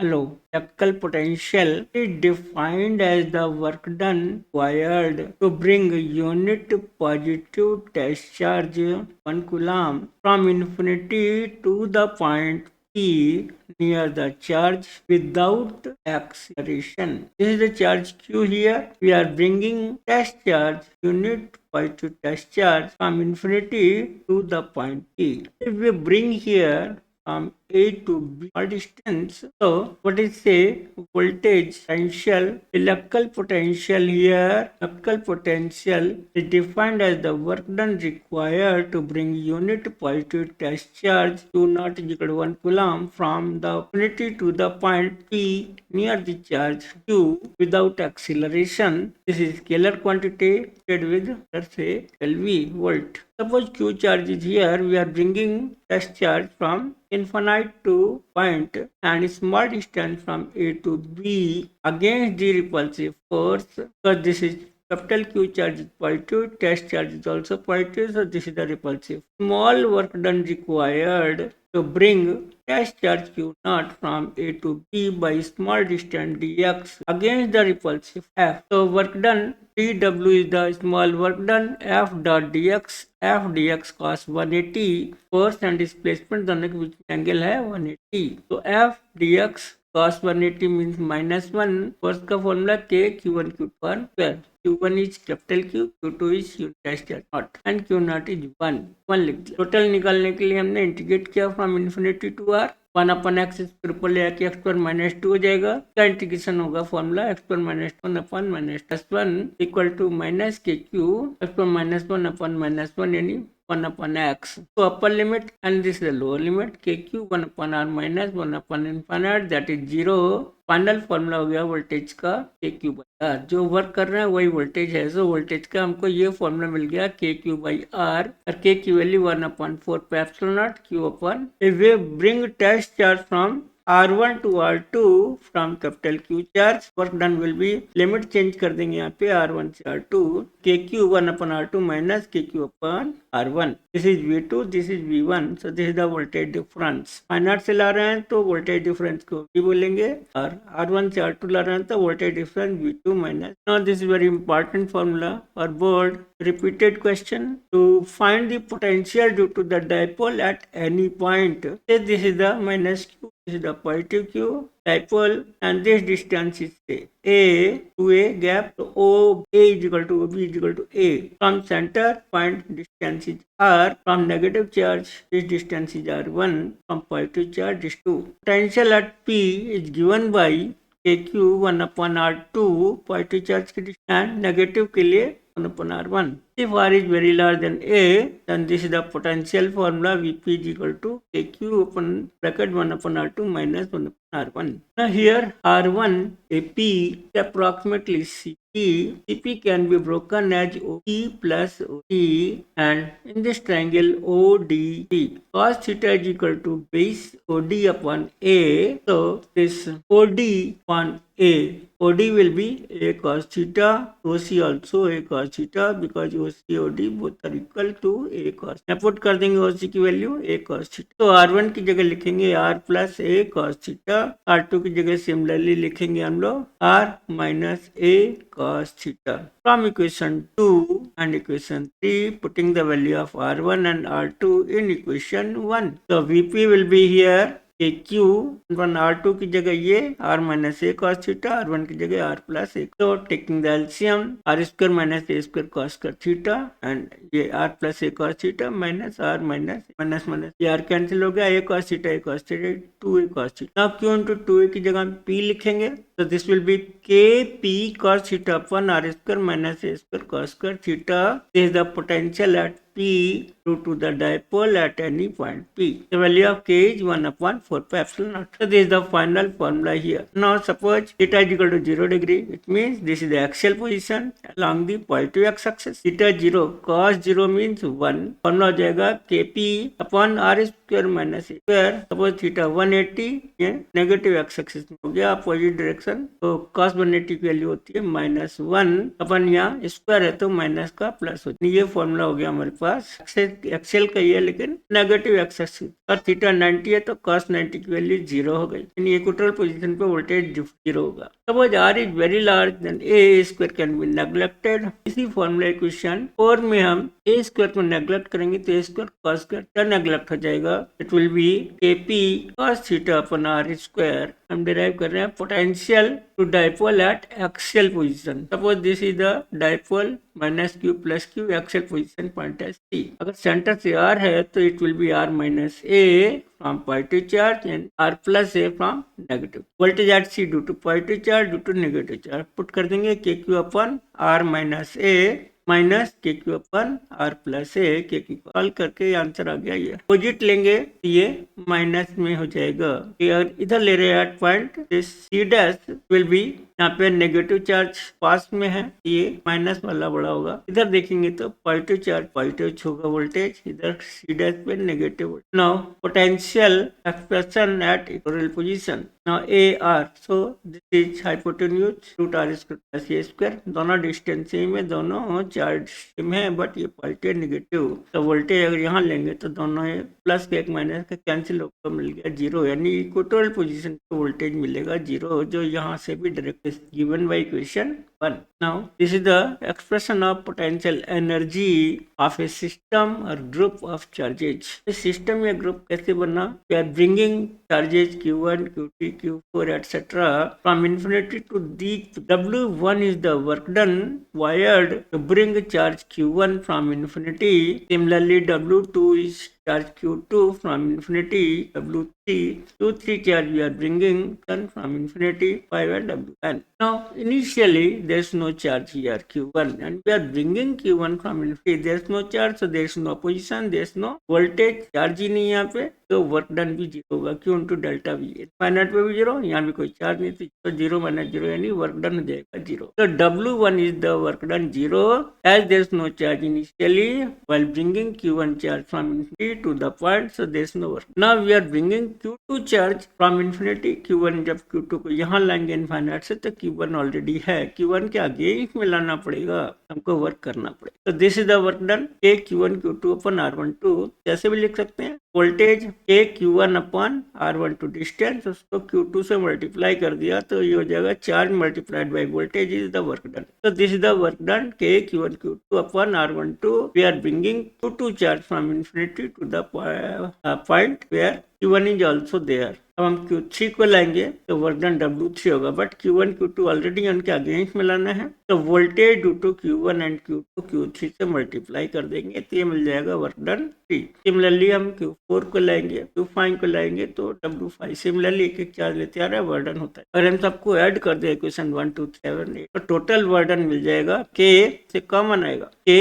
Electrical potential is defined as the work done required to bring unit positive test charge 1 coulomb from infinity to the point P near the charge without acceleration. This is the charge Q here. We are bringing test charge unit positive test charge from infinity to the point P. If we bring here from A to B or distance. So what is say voltage potential, electrical potential here, electrical potential is defined as the work done required to bring unit positive test charge Q naught is equal to 1 coulomb from the infinity to the point P near the charge Q without acceleration. This is scalar quantity stated with, let's say, LV volt. Suppose Q charge is here, we are bringing test charge from infinite to point and small distance from A to B against the repulsive force, because this is capital Q charge is positive, test charge is also positive, so this is the repulsive. Small work done required to bring test charge Q naught from A to B by small distance dx against the repulsive F. So work done dW is the small work done, F dot dx, F dx cos 180, force and displacement दोनों के बीच angle है 180. तो F dx cos 180 means -1. force का formula K Q1 Q2 square. Q1 is capital Q, Q2 is unit test naught and Q naught is 1. 1 लिख दिया. Total निकालने के लिए हमने इंटीग्रेट किया from infinity to r. 1 upon x triple a के x पर माइनस 2 हो जाएगा. क्या इंटीग्रेशन होगा फॉर्मूला एक्स पर minus 1 upon minus plus 1 equal to minus के क्यू एक्स पर माइनस 1 अपन माइनस 1 यानी 1 upon x. So upper limit and this is the lower limit kq 1 upon r minus 1 upon infinite that is 0. Final formula हो गया voltage का के Q by are. जो work कर रहे हैं वही वोल्टेज है. सो वोल्टेज का हमको ये फॉर्मूला मिल गया के क्यू बाई आर और के क्यू वैल्यू 1/4 पे epsilon naught q upon. If we bring test charge from R1 to R2 from capital Q charge, work done will be limit change कर देंगे यहाँ पे R1 से R2 KQ 1 upon R2 minus KQ upon R1. This is V2, this is V1, so this is the voltage difference. Final से ला रहे हैं तो voltage difference को भी बोलेंगे और R1 से R2 ला रहे हैं तो voltage difference V2 minus. Now this is very important formula for board. Repeated question to find the potential due to the dipole at any point. Say this is the minus Q. This is the positive Q dipole and this distance is A to A gap. So O A is equal to B is equal to A. From center point distance is R. From negative charge this distance is R1. From positive charge is 2. Potential at P is given by KQ 1 upon R2 positive charge के distance and negative के लिए 1 upon R1. If R is very large than A, then this is the potential formula Vp is equal to KQ upon bracket 1 upon R2 minus 1 upon R1. Now here R1 AP is approximately CP. CP can be broken as OP plus OE and in this triangle ODP. Cos theta is equal to base OD upon A. So this OD upon A. OD will be A cos theta. OC also A cos theta because OC OD both are equal to A cos. यहाँ put कर देंगे OC की value A cos theta. तो R1 की जगह लिखेंगे R plus A cos theta. R2 की जगह सिमिलरली लिखेंगे हम लोग R minus A cos theta. From equation 2 and equation 3, putting the value of R1 and R2 in equation 1. So Vp will be here KQ one R2 की जगह ये R minus A cos theta, R1 की जगह R plus A. So taking the LCM R square minus A square cos square theta and ये R plus A cos theta minus R minus ये R cancel हो गया. A cos theta 2A cos theta. Now Q into 2A की जगह हम P लिखेंगे. So this will be KP cos theta upon R square minus A square cos square theta. This is the potential at P due to the dipole at any point P. The value of K is 1/4 pi epsilon naught. So this is the final formula here. Now suppose theta is equal to 0 degree. It means this is the axial position along the positive x-axis. Theta 0 cos 0 means 1. Formula हो जाएगा KP upon R square minus a square, suppose theta 180, ये negative x axis में हो गया opposite direction, तो cos 180 की value होती है -1, अपन यहाँ स्क्वायर है तो माइनस का प्लस होता है। ये फॉर्मूला हो गया हमारे पास, एक्सेल का ही है लेकिन नेगेटिव एक्स एक्सिस, और थीटा 90 है तो cos 90 की वैल्यू 0 हो गई, यानी इक्वेटोरियल पोजीशन पे वोल्टेज 0 होगा। Suppose r is very large then a square can be neglected. इसी फॉर्मूला इक्वेशन 4 में हम a स्क्वायर को नेग्लेक्ट करेंगे तो a square cos square neglect हो जाएगा, it will be kp cos theta upon r square. हम डिराइव कर रहे हैं potential to dipole at axial position. Suppose this is the dipole minus q plus q, axial position point है C। अगर centre से r है तो it will be r minus a from positive charge and r plus a from negative. Voltage at C due to positive charge, due to negative charge. Put कर देंगे kq upon r minus a minus के Q upon are plus ए, के Q call करके answer आ गया। ये opposite लेंगे ये minus में हो जाएगा, इधर ले रहे हैं at point c dash will be, यहाँ पे नेगेटिव चार्ज पास में है, ये माइनस वाला बड़ा होगा। इधर देखेंगे तो पॉजिटिव चार्ज पॉजिटिव होगा वोल्टेज, इधर सी डैश पे negative. Now potential expression at equatorial position, now a r, so this is hypotenuse root r square plus a square, दोनों डिस्टेंस सेम है, दोनों चार्ज सेम है, बट ये positive negative, तो voltage अगर यहाँ लेंगे तो दोनों प्लस के एक माइनस का कैंसिल होकर मिल गया 0, यानी इक्वेटोरियल पोजीशन पे वोल्टेज मिलेगा 0, जो यहाँ से भी direct given by equation 1. Now this is the expression of potential energy of a system or group of charges. इस system या group कैसे बना? We are bringing charges q1, q3, q4 etc. from infinity to the w1 is the work done wired to bring charge q1 from infinity. Similarly w2 is charge q2 from infinity, w3 q3 charge we are bringing from infinity 5 and w1. Now initially there is no charge here q1 and we are bringing q1 from infinity, there is no charge, so there is no position, there is no voltage, charge ही नहीं यहाँ पे, तो work done भी 0 होगा, q into delta we, infinite पे भी 0, यहाँ भी कोई चार्ज नहीं थी तो 0 माइनस 0 यानी वर्क डन हो जाएगा 0। तो w1 is the work done 0 as there is no charge initially while bringing q1 charge from infinity to the point, so there is no work. Now we are bringing q2 charge from infinity, q1 जब q2 को यहाँ लाएंगे infinite से तो q1 already है, q1 के आगे इसमें लाना पड़ेगा, हमको वर्क करना पड़ेगा। तो this is the work done a q1 q2 upon r12, जैसे भी लिख सकते हैं voltage a q1 upon r12 distance, उसको q2 से मल्टीप्लाई कर दिया तो ये हो जाएगा charge multiplied by voltage is the work done. तो this is the work done k q1 q2 upon r12, we are bringing q2 charge from infinity to the point where q1 is also there. अब हम q3 को लाएंगे तो work done w3 होगा, but q1 q2 already उनके against में लाना है, तो voltage due to q1 and q2 q3 से मल्टीप्लाई कर देंगे तो ये मिल जाएगा वर्क डन 3। सिमिलरली हम q4 को लाएंगे, q5 को लाएंगे तो w5, सिमिलरली एक एक चार्ज लेते आ रहा है, वर्डन होता है। अगर हम सबको ऐड कर दे इक्वेशन 1 2 7 8 तो टोटल वर्डन मिल जाएगा, k से कॉमन आएगा, k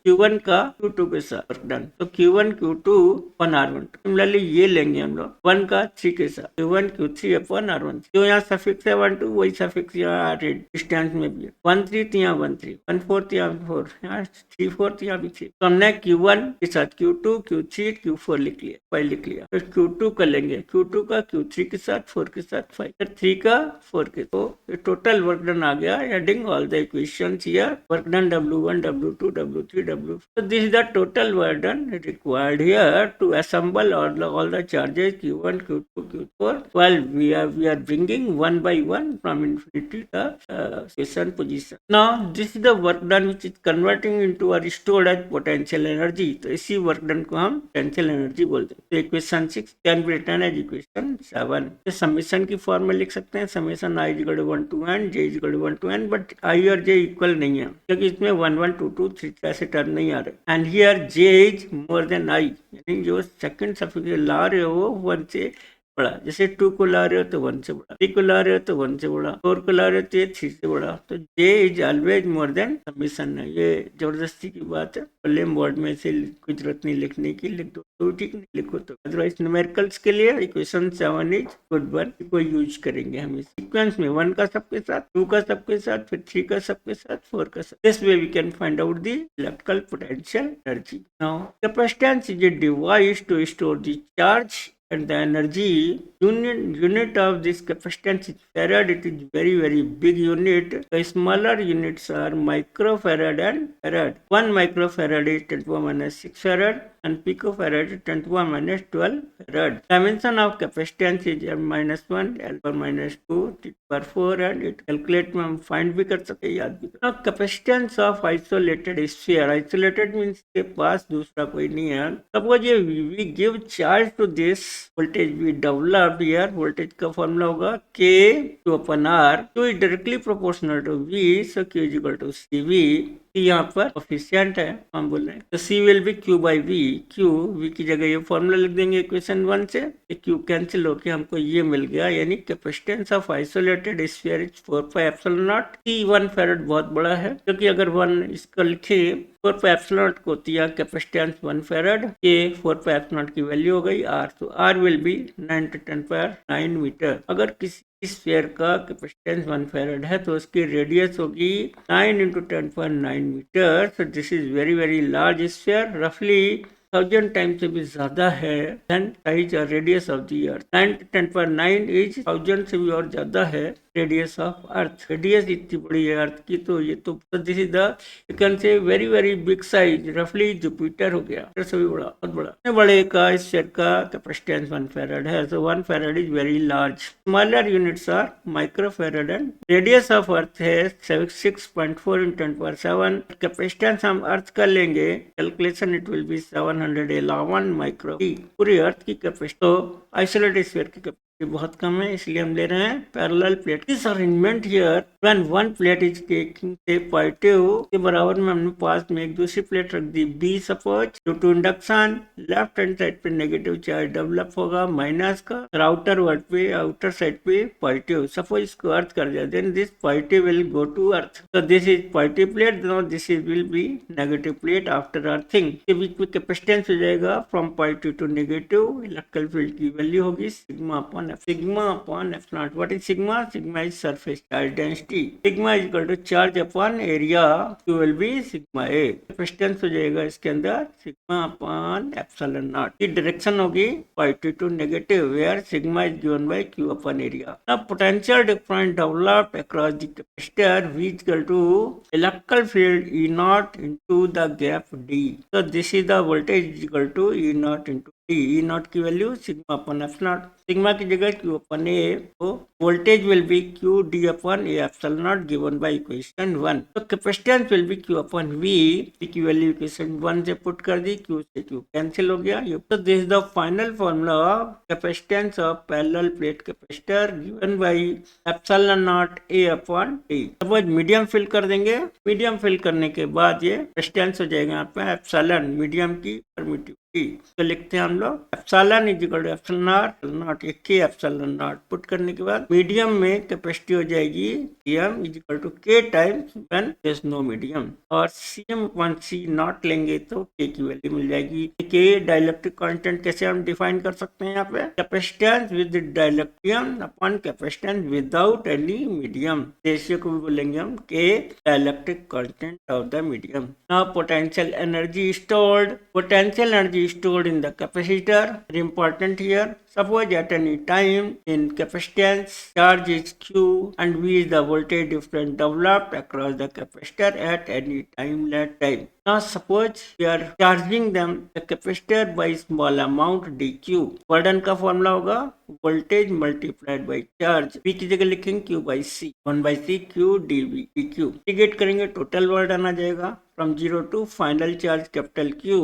q1 का q2 के साथ वर्क डन, तो q1 q2 अपन r1, सिमिलरली ये लेंगे हम लोग 1 का 3 के साथ q1 q3 अपन r1, जो यहाँ सफिक्स है 1 2 वही सफिक्स यहाँ डिस्टेंस में भी है, 1 3 तो यहाँ 1 3, 1 4 तो यहाँ 4, यहाँ 3 4 तो यहाँ भी 3, तो हमने q1 के साथ q2 q3 q4 लिख लिया, 5 लिख लिया, फिर q2 का लेंगे, q2 का q3 के साथ 4 के साथ 5, फिर 3 का 4 के, तो टोटल वर्क डन आ गया, adding all the equations here, work done w1 w2 w3 w4, so this is the total work done required here to assemble all the charges q1 q2 q4 while we are bringing one by one from infinity the station position. Now this is the work done which is converting into or stored as potential energy, तो इसी work done को हम potential energy बोलते हैं। तो equation 6 can be written as equation 7। तो summation की form में लिख सकते हैं, summation i equal to 1 to n, j equal to 1 to n, but i और j इक्वल नहीं है क्योंकि इसमें 1 1 2 2 3 ऐसे टर्म नहीं आ रहे, and here j is more then i, यानी जो सेकंड सफिक्स ला रहे हो 1 से बड़ा, जैसे 2 को ला रहे हो तो 1 से बड़ा, 3 को ला रहे हो तो 1 से बड़ा, 4 को ला रहे हो तो ये 3 से बड़ा, तो J is always more than summation है। ये जबरदस्ती की बात है, प्लेन बोर्ड में से कोई जरूरत नहीं लिखने की, लिख दो तो ठीक, नहीं लिखो तो। अदरवाइज न्यूमेरिकल्स के लिए इक्वेशन 7 इज गुड वन, को यूज करेंगे हम इस सीक्वेंस में, 1 का सबके साथ, 2 का सबके साथ, फिर 3 का सबके साथ, 4 का साथ। This way we can find out the electrical potential energy. Now capacitance is a device to store the charge and the energy. Unit of this capacitance is farad. It is very big unit. The smaller units are microfarad and farad. 1 microfarad is 10 to the minus 6 farad and picofarad is 10 to the minus 12 farad. Dimension of capacitance is minus 1, L per minus 2, T per 4, and it calculate में हम find भी कर सकते हैं, याद भी कर। Now capacitance of isolated sphere. Isolated means के पास दूसरा कोई नहीं है। Suppose we give charge to this voltage we developed here. voltage का फॉर्मूला होगा K Q upon R. Q is directly proportional to V, so Q is equal to CV. यहाँ पर coefficient है, हम बोल रहे हैं तो C will be Q by V. Q V की जगह ये फॉर्मूला लिख देंगे इक्वेशन 1 से, Q कैंसिल होके हमको ये मिल गया, यानी capacitance of isolated sphere is 4 pi epsilon not. T 1 farad बहुत बड़ा है, क्योंकि अगर 1 इसको लिखे 4 पाई एप्सिलॉन नॉट को, तो यहाँ कैपेसिटेंस 1 फैराड, ये 4 पाई एप्सिलॉन नॉट की वैल्यू हो गई R, तो R will be 9 to 10 power 9 metre. अगर किसी स्फीयर का कैपेसिटेंस 1 फैराड है तो उसकी रेडियस होगी 9 into 10⁹ metre. So this is very large sphere, रफली 1000 टाइम्स से भी ज्यादा है देन साइज और radius of the earth. 9 to 10⁹ is 1000 से भी और ज्यादा है रेडियस ऑफ अर्थ। रेडियस इतनी बड़ी है अर्थ की, तो ये तो this is the you can say very big size, रफली जुपिटर हो गया, से भी बड़ा, बहुत बड़ा। इतने बड़े का स्फीयर का कैपेसिटेंस 1 फैराड है, so 1 farad is very large. Smaller units are micro farad and radius of earth है 6.4 × 10⁷। कैपेसिटेंस हम अर्थ का लेंगे calculation, it will be 711 micro. पूरी अर्थ की कैपेसिटी, तो आइसोलेटेड स्फीयर की कैपेसिटी बहुत कम है, इसलिए हम ले रहे हैं parallel plate. This arrangement here when one plate is taking a positive के बराबर में हमने पास में एक दूसरी प्लेट रख दी B, suppose due to induction left hand side पे नेगेटिव चार्ज डेवलप होगा माइनस का, और आउटर वर्ड पे, आउटर साइड पे पॉजिटिव। सपोज इसको अर्थ कर दिया, then this positive will go to earth, तो this is positive plate, this is will be negative plate after earthing. के बीच में कैपेसिटेंस हो जाएगा from positive to negative. Electrical field की वैल्यू होगी sigma upon f naught. What is sigma? Sigma is surface charge density. Sigma is equal to charge upon area. Q will be sigma A. Capacitance हो जाएगा इसके अंदर sigma upon epsilon naught. की direction होगी positive to negative, where sigma is given by Q upon area. Now potential difference developed across the capacitor V is equal to electrical field E naught into the gap D. So this is the voltage is equal to E naught into D. E naught की value sigma upon f naught, sigma की जगह Q upon A, तो voltage will be Q D upon A epsilon not given by equation 1। तो capacitance will be Q upon V की value equation 1 से put कर दी, Q से Q cancel हो गया। तो this is the final formula of capacitance of parallel plate capacitor given by epsilon not A upon D। Suppose medium fill कर देंगे, medium fill करने के बाद ये कैपेसिटेंस हो जाएगा यहाँ पे एप्सिलॉन, मीडियम की परमिटिविटी, तो लिखते हैं हम लोग epsilon is equal to epsilon naught K epsilon naught. Put करने के बाद मीडियम में कैपेसिटी हो जाएगी M is equal to K times when there is no medium, और सीएम अपॉन सी नॉट लेंगे तो के की वैल्यू मिल जाएगी। के डाइलेक्ट्रिक कांस्टेंट कैसे हम डिफाइन कर सकते हैं, यहाँ पे capacitance with dielectrium upon capacitance without any medium, ratio को भी बोलेंगे हम के dielectric constant of the medium. Now potential energy stored, potential energy stored in the capacitor are important here. Suppose at any time in capacitance charge is Q and V is the voltage difference developed across the capacitor at any time let time. Now suppose we are charging them the capacitor by small amount dq. वर्डन का formula होगा voltage multiplied by charge, V की जगह लिखेंगे Q by C, 1/C Q dV dq। Integrate करेंगे total वर्डन आ जाएगा from 0 to final charge capital Q।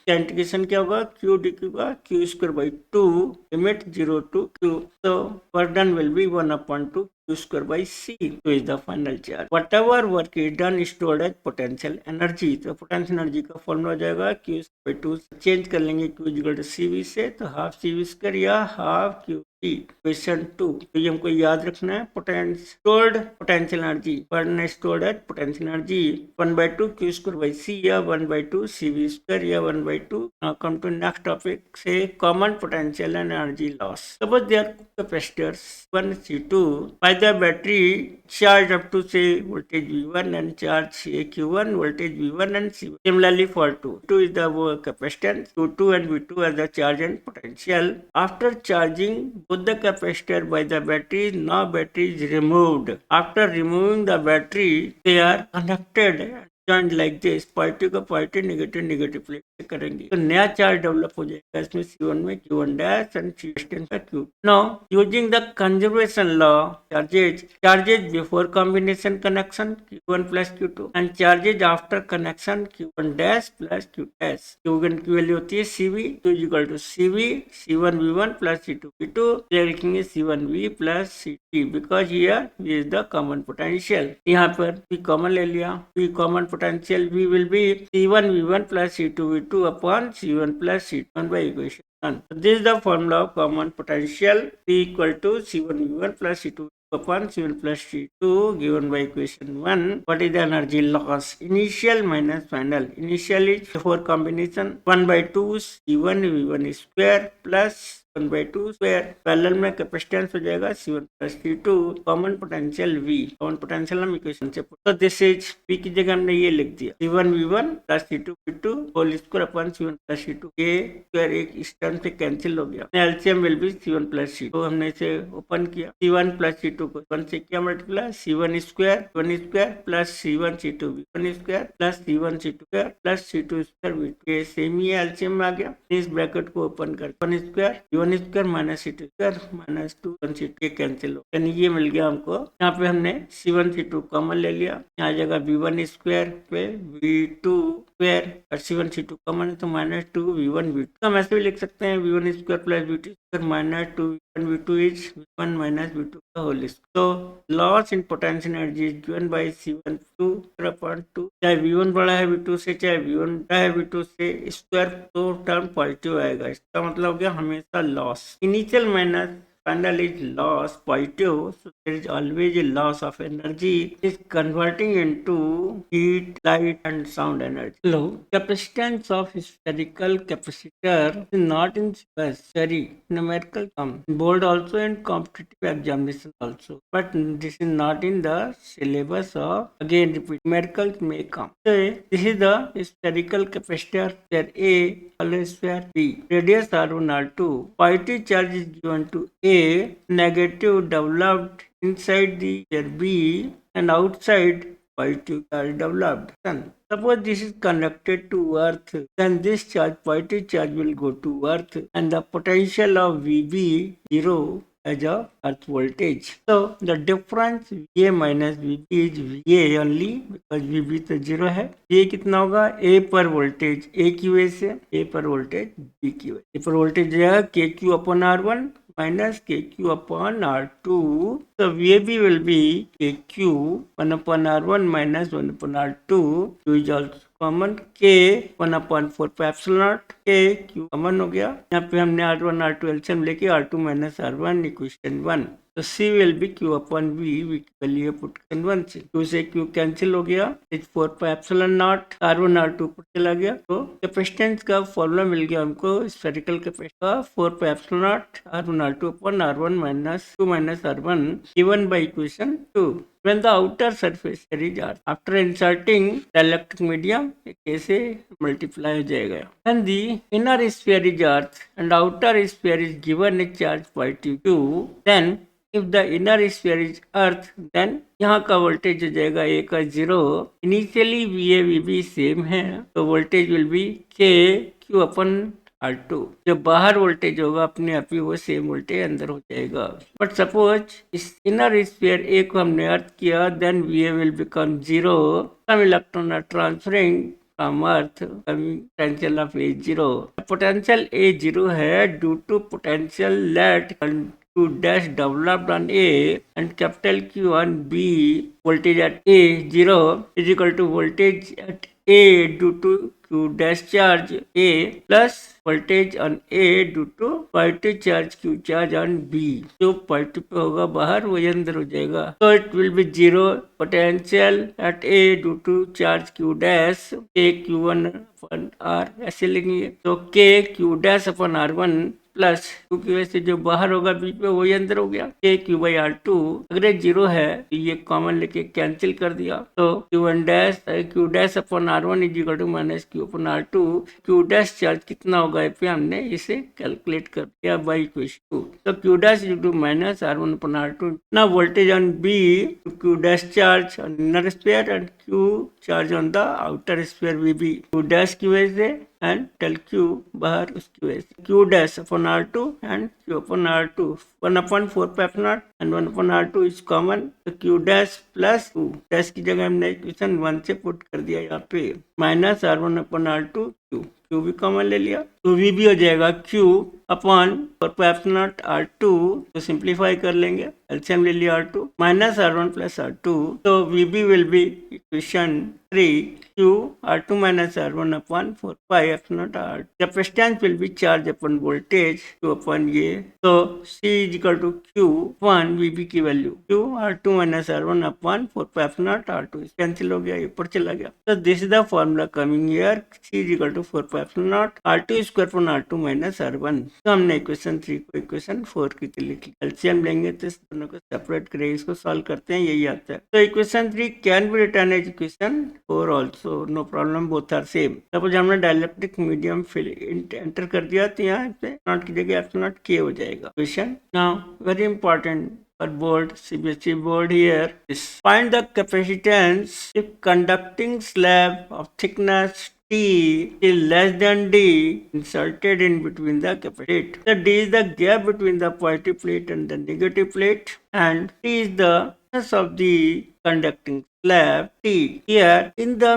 Integration क्या होगा Q dq का Q square by 2 limit 0 to Q, so work done will be 1/2 Q square by C, so is the final charge. Whatever work is done is stored as potential energy, तो potential energy का formula हो जाएगा Q by 2, change कर लेंगे Q equal to CV से, तो half CV square या half Q energy question 2। तो ये हमको याद रखना है। Stored potential energy, one stored at potential energy 1/2 Q square by C या 1/2 सी वी स्क्वायर या 1/2। कम टू नेक्स्ट टॉपिक से common potential and energy loss. Suppose there capacitors 1 C2 by the battery charged up to say voltage V1 and charge Q1 voltage V1 and C1. Similarly for 2 is the capacitance, Q2 and V2 are the charge and potential. After charging both the capacitor by the battery, now battery is removed. After removing the battery, they are connected joined like this, positive का positive, negative negative plate से करेंगे तो नया charge develop हो जाएगा इसमें C1 में Q1 dash and C2 का Q। Now using the conservation law, charges before combination connection Q1 plus Q2 and charges after connection Q1 dash plus Q dash. Q1 की वैल्यू होती है CV, तो equal to CV C1 V1 plus C2 V2, लिखेंगे C1 V plus C2 because here V is the common potential. यहाँ पर V common ले लिया, V common potential V will be C1 V1 plus C2 V2 upon C1 plus C2 by equation 1. So this is the formula of common potential, V equal to C1 V1 plus C2 upon C1 plus C2 given by equation 1. What is the energy loss? Initial minus final. Initial is before combination 1/2 C1 V1 square plus 1/2 square. Parallel में capacitance हो जाएगा C1 plus C2, common potential V, common potential हम equation से तो this is P की जगह हमने ये लिख दिया C1 V1 plus C2 V2 whole square upon C1 plus C2। ये स्क्वायर एक इस टर्म से कैंसिल हो गया। LCM will be C1 plus C2। तो हमने इसे ओपन किया, C1 प्लस C2 को 1 से क्या multiply, C1 square plus C1 C2 V1 square plus C1 C2 square plus C2 square V2। ये सेम ही एलसीएम में आ गया। इस ब्रैकेट को ओपन कर 1 square V1 square minus C2 square minus 2 1 C2 cancel हो, यानी ये मिल गया हमको। यहाँ पे हमने C1 C2 कॉमन ले लिया, यहाँ जगह V1 स्क्वायर पे V2 स्क्वायर और C1 C2 कॉमन है तो माइनस 2 V1 V2। हम ऐसे भी लिख सकते हैं V1 square plus V2 square minus 2 V1 V2 is V1 minus V2 का होल स्क्वायर। तो loss in potential energy is given by C1 2/2। चाहे V1 बड़ा है V2 से, चाहे V1 बड़ा है V2 से, स्क्वायर तो टर्म पॉजिटिव आएगा। इसका मतलब हो गया हमेशा loss. Initial minus final is loss positive, so there is always a loss of energy. It is converting into heat, light and sound energy. Hello, capacitance of spherical capacitor is not in very numerical term, board also in competitive examination also, but this is not in the syllabus of, again repeat, numericals may come. So this is the spherical capacitor, sphere A, hollow sphere B, radius R1 R2, positive charge is given to A, negative developed inside the sphere B and outside positive charge developed. Then suppose this is connected to earth, then this charge, positive charge will go to earth and the potential of VB 0 as a earth voltage. So the difference VA minus VB is VA only because VB तो 0 है। ये कितना होगा, A पर voltage A की वजह से, A पर वोल्टेज B की वजह से। A पर वोल्टेज जाएगा KQ upon R1 minus KQ upon R2. So VAB will be KQ 1 upon R1 minus 1 upon R2. Q is also common, K 1 upon 4 पे epsilon not, K Q common हो गया। यहाँ पे हमने R1 R2 एलसीएम लेके R2 minus R1 equation 1। तो C will be Q upon V, V की value put 1 से, Q से Q कैंसिल हो गया, 4 पे epsilon not, R1 R2 put चला गया। तो कैपेसिटेंस का फॉर्मूला मिल गया हमको स्फेरिकल कैपेसिटर का 4 पे epsilon not R1 R2 upon R1 minus 2 minus R1 given by equation 2. When the outer surface is charged, after inserting the electric medium, कैसे multiply हो जाएगा। And the inner sphere is charged and outer sphere is given a charge positive Q, then if the inner sphere is earth, then यहाँ का voltage हो जाएगा A का 0। Initially VA VB same है तो voltage will be K Q upon R2। जब बाहर voltage होगा अपने आप ही वो सेम वोल्टेज अंदर हो जाएगा। बट सपोज इस इनर स्फीयर A को हमने अर्थ किया, then VA will become 0, some electron are transferring from earth, potential of A 0। Potential A 0 है due to potential let Q dash developed on A and capital Q on B, voltage at A 0 is equal to voltage at A due to Q dash charge A plus voltage on A due to positive charge Q charge on B. जो positive pay होगा बाहर वही अंदर हो जाएगा. So it will be zero potential at A due to charge Q dash K Q1 upon R ऐसे लेंगे. तो K Q dash upon R1 plus Q की वजह से जो बाहर होगा बीच में वही अंदर हो गया. के क्यू बाई आर टू अगर ये जीरो है तो ये कॉमन लेके कैंसिल कर दिया. तो Q one dash Q dash upon R one is equal to minus Q upon R two. Q dash charge कितना होगा पे हमने इसे कैलकुलेट कर दिया बाई इक्वेशन टू. तो Q dash is to minus R one upon R two. ना voltage on B Q dash charge on inner sphere and Q charge on the outer sphere V B. Q dash की वजह से and del q बाहर उसकी वजह से q dash upon r2 and q upon r2 1 upon 4 pi epsilon and 1 upon r2 is common. तो q dash plus q dash की जगह हमने इक्वेशन 1 से पुट कर दिया यहाँ पे minus r1 upon r2 q भी कॉमन ले लिया तो v भी हो जाएगा q upon 4 pi epsilon r2. तो सिंप्लीफाई कर लेंगे एलसीएम ले लिया r2 minus r1 plus r2. तो vb will be equation 3 q r2 minus r1 upon 4 pi epsilon r. Capacitance will be charge upon voltage q upon ये. तो c is equal to q upon vb की value q r2 minus r1 upon 4 pi epsilon r2 cancel हो गया ऊपर चला गया. तो this is the formula coming here. c is equal to 4 pi epsilon r2 square upon r2 minus r1. तो हमने equation 3 को इक्वेशन 4 की लिख लिया. एलसीएम लेंगे तो इस दोनों को सेपरेट करेंगे इसको सॉल्व करते हैं यही आता है. तो equation 3 can be written as equation 4 also no problem both are same. Suppose हमने डाइलेक्ट्रिक मीडियम एंटर कर दिया तो यहाँ पे नॉट की जगह एप्सिलॉन नॉट के हो जाएगा. Question now very important for board CBSE board here is find the capacitance if conducting slab of thickness T is less than D inserted in between the capacitor. The D is the gap between the positive plate and the negative plate and T is the thickness of the conducting slab T. Here in the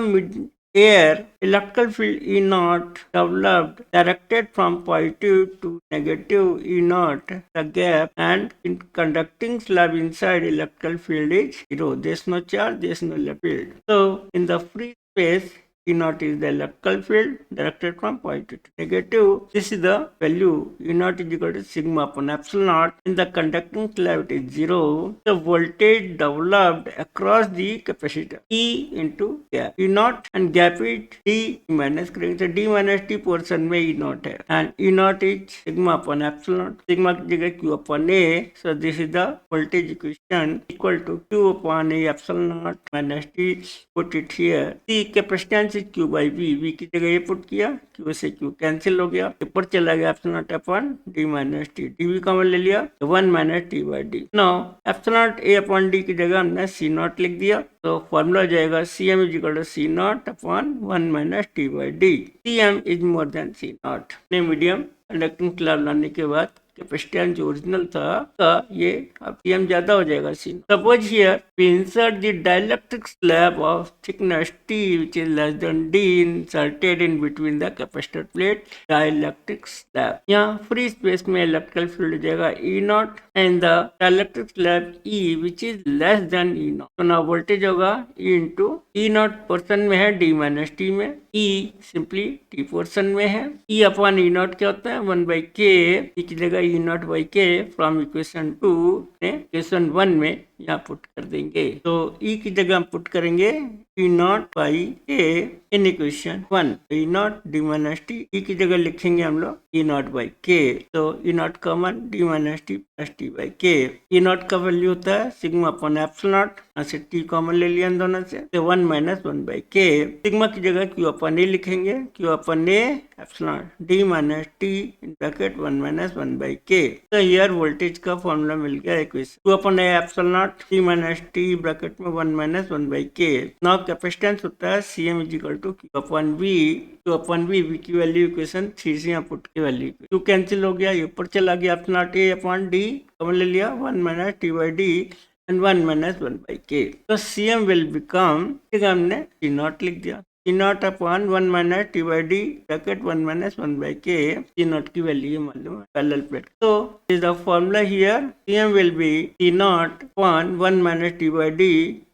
air electrical field E naught developed directed from positive to negative E naught the gap and in conducting slab inside electrical field is zero. There is no charge, there is no electric field. So in the free space E naught is the electrical field directed from positive to negative. This is the value E naught is equal to sigma upon epsilon naught. In the conducting slab it is 0. The voltage developed across the capacitor E into gap E naught and gap is D minus करेंगे तो D minus T portion में E naught है and E naught is sigma upon epsilon naught. Sigma की जगह Q upon A. So this is the voltage equation equal to Q upon A epsilon naught minus T. Put it here. The capacitance Q by V. V की जगह ये put किया Q से Q cancel हो गया ऊपर चला गया epsilon not upon D minus T. D भी कॉमन ले लिया तो 1 minus T by D. Now epsilon not a upon D की जगह हमने सी नॉट लिख दिया तो फॉर्मूला हो जाएगा C M is equal to C naught upon 1 minus T by D. C M is more than C naught. ने medium conducting slab लाने के बाद कैपेसिटेंस जो ओरिजिनल था का ये अब एम ज्यादा हो जाएगा C. Suppose here we insert the dielectric slab of thickness T which is less than D inserted in between the capacitor plate dielectric slab. यहाँ फ्री स्पेस में इलेक्ट्रिकल फील्ड हो जाएगा E naught and the dielectric slab E which is less than E naught. तो ना voltage होगा E into E naught portion में है D minus T में. ई सिंपली टी पोर्शन में है. ई अपॉन ई नॉट क्या होता है 1 बाई के. ई की जगह ई नॉट बाई के फ्रॉम इक्वेशन 2 इक्वेशन 1 में यहाँ पुट कर देंगे. तो ई की जगह हम पुट करेंगे ई naught by K in equation 1. E naught D minus T. E की जगह लिखेंगे हम लोग ई नॉट बाई के. तो E naught common D minus T plus T by K. E naught का वैल्यू होता है सिग्मा अपॉन एप्सिलॉन नॉट. ऐसे टी कॉमन ले लिया इन दोनों से तो 1 माइनस 1 बाई के. सिग्मा की जगह क्यू अपन ए लिखेंगे Q upon A epsilon D minus T in bracket 1 minus 1 by K. तो हियर वोल्टेज का फॉर्मूला मिल गया equation Q upon A epsilon naught T minus T bracket में 1 minus 1 by K. Now capacitance होता है C M is equal to Q upon V. Q upon V की value equation 3 से यहाँ put की वैल्यू क्यू कैंसिल हो गया ये ऊपर चला गया epsilon not a upon D common ले लिया 1 minus T by D and 1 minus 1 by k. So Cm will become हमने C naught लिख दिया C naught upon 1 minus T by D bracket 1 minus 1 by k. C naught की value मालूम है parallel plate. So is the formula here Cm will be C naught upon 1 minus T by D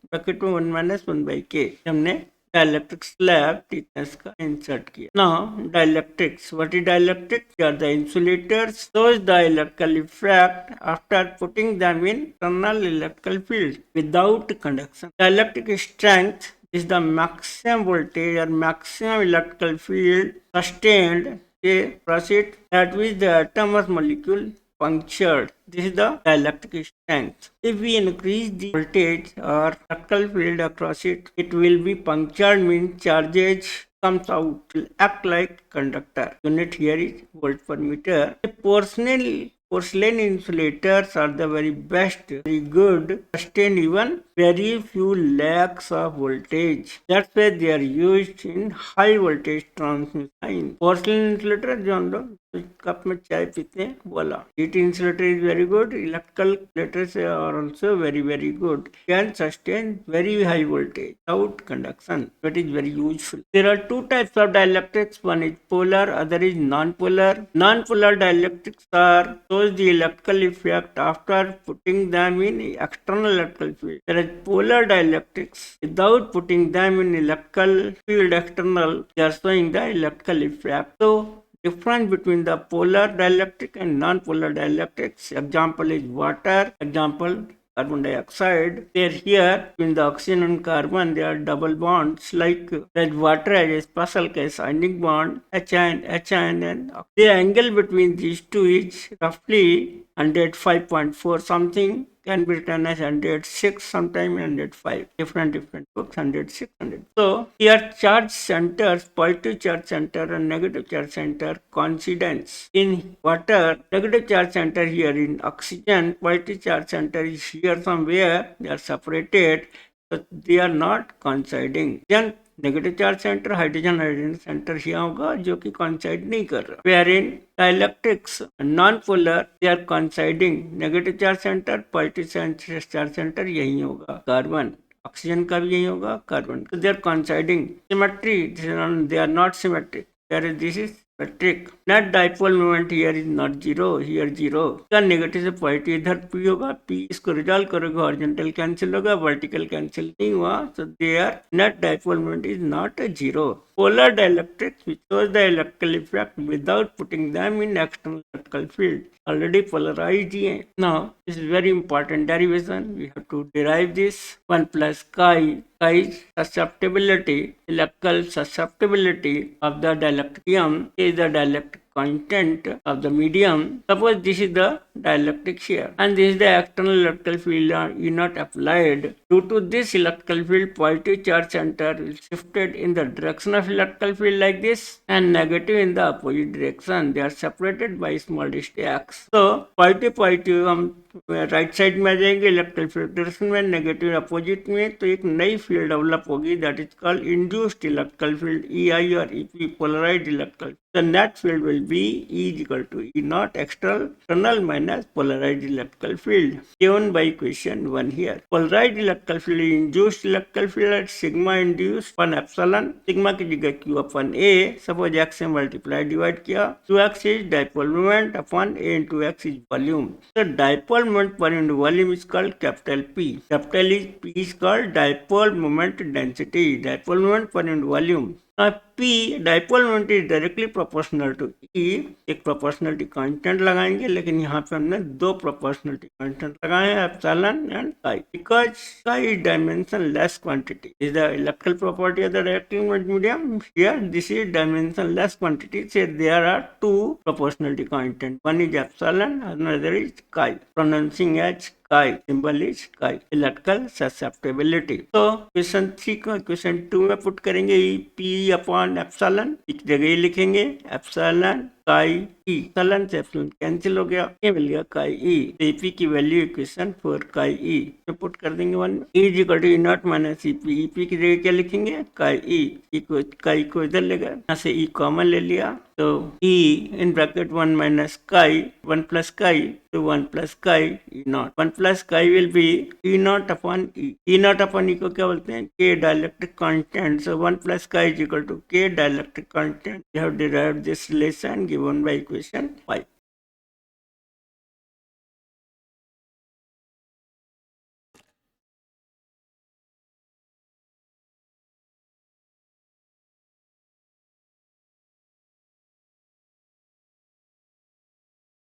bracket में 1 minus 1 by k. हमने dielectric slab thickness का insert किया. Now dielectrics. What is dielectric? They are the insulators shows the electrical effect after putting them in internal electrical field without conduction. Dielectric strength is the maximum voltage or maximum electrical field sustained across it at which the atom or molecule punctured. This is the dielectric strength. If we increase the voltage or electrical field across it, it will be punctured, means charges comes out, will act like conductor. Unit here is volt per meter. Porcelain insulators are the very best, very good, sustain even very few lakhs of voltage. That's why they are used in high voltage transmission. Porcelain insulator जो हम लोग cup में चाय पीते हैं बोला. Heat insulator is very good. Electrical insulators are also very good. Can sustain very high voltage without conduction. That is very useful. There are two types of dielectrics. One is polar, other is non-polar. Non-polar dielectrics are shows the electrical effect after putting them in external electrical field. Whereas polar dielectrics, without putting them in electrical field external, they are showing the electrical effect. So difference between the polar dielectric and non-polar dielectrics. Example is water. Example carbon dioxide. There here between the oxygen and carbon there are double bonds like that water has a special case ionic bond HN and the angle between these two is roughly 105.4 something. Can be written as 106 sometime 105 different books 106 100. So here charge centers, positive charge center and negative charge center coincidence. In water negative charge center here, in oxygen positive charge center is here somewhere, they are separated, but they are not coinciding. Then negative charge centre hydrogen centre यहाँ होगा जो कि coincide नहीं कर रहा. Where in dielectrics non polar they are coinciding. Negative charge centre positive charge centre यही होगा. Carbon oxygen का भी यही होगा, carbon. They are coinciding. Symmetry they are not symmetric. This is metric. Net dipole moment here is not zero, here zero. का negative से positive इधर p होगा, p इसको रिजॉल्व करोगे हॉरिजॉन्टल कैंसिल होगा, वर्टिकल कैंसिल नहीं हुआ. So there net dipole moment is not a zero. Polar dielectrics which shows the electrical effect without putting them in external electrical field. Already polarized है. Now this is very important derivation. We have to derive this. 1 plus chi. Chi is susceptibility, electrical susceptibility of the dielectric is the dielectric constant of the medium. Suppose this is the dielectric here and this is the external electrical field E not applied. Due to this electrical field, positive charge center is shifted in the direction of electrical field like this and negative in the opposite direction. They are separated by small distance. So positive हम right side में आ जाएंगे electrical field direction में, negative opposite में, तो एक नई field develop होगी that is called induced electrical field EI और EP polarised electrical. The net field will be E is equal to E naught external minus polarized electrical field given by equation 1 here. Polarized electrical field is induced electrical field at sigma induced upon epsilon. Sigma की जगह Q upon A. Suppose X से multiply divide किया. Qx is dipole moment upon A into X is volume. So dipole moment per unit volume is called capital P. Capital P is called dipole moment density. Dipole moment per unit volume. Now P dipole moment is directly proportional to E. एक proportionality constant लगाएंगे, लेकिन यहाँ पे हमने दो proportionality constant लगाए हैं, epsilon and chi. Because chi is dimensionless quantity. Is the electrical property of the dielectric medium. Here this is dimensionless quantity. So there are two proportionality constant. One is epsilon, another is chi. Pronouncing as chi. Symbol is chi. Electrical susceptibility. So question 3 को question 2 में put करेंगे P upon epsilon. एक जगह ही लिखेंगे epsilon chi E. Epsilon से epsilon cancel हो गया, ये मिल गया काई ई. EP की वैल्यू इक्वेशन 4 काई ई में पुट कर देंगे 1. E is equal to E naught minus EP. EP की जगह क्या लिखेंगे काई ई. काई को इधर ले गए, यहाँ से E कॉमन ले लिया, तो E इन ब्रैकेट 1 माइनस काई 1 प्लस काई, तो 1 plus chi E naught. 1 plus chi will be E naught upon E. E naught upon E को क्या बोलते हैं? K dielectric constant. So 1 plus chi is equal to K dielectric constant. We have derived this relation given by equation 5.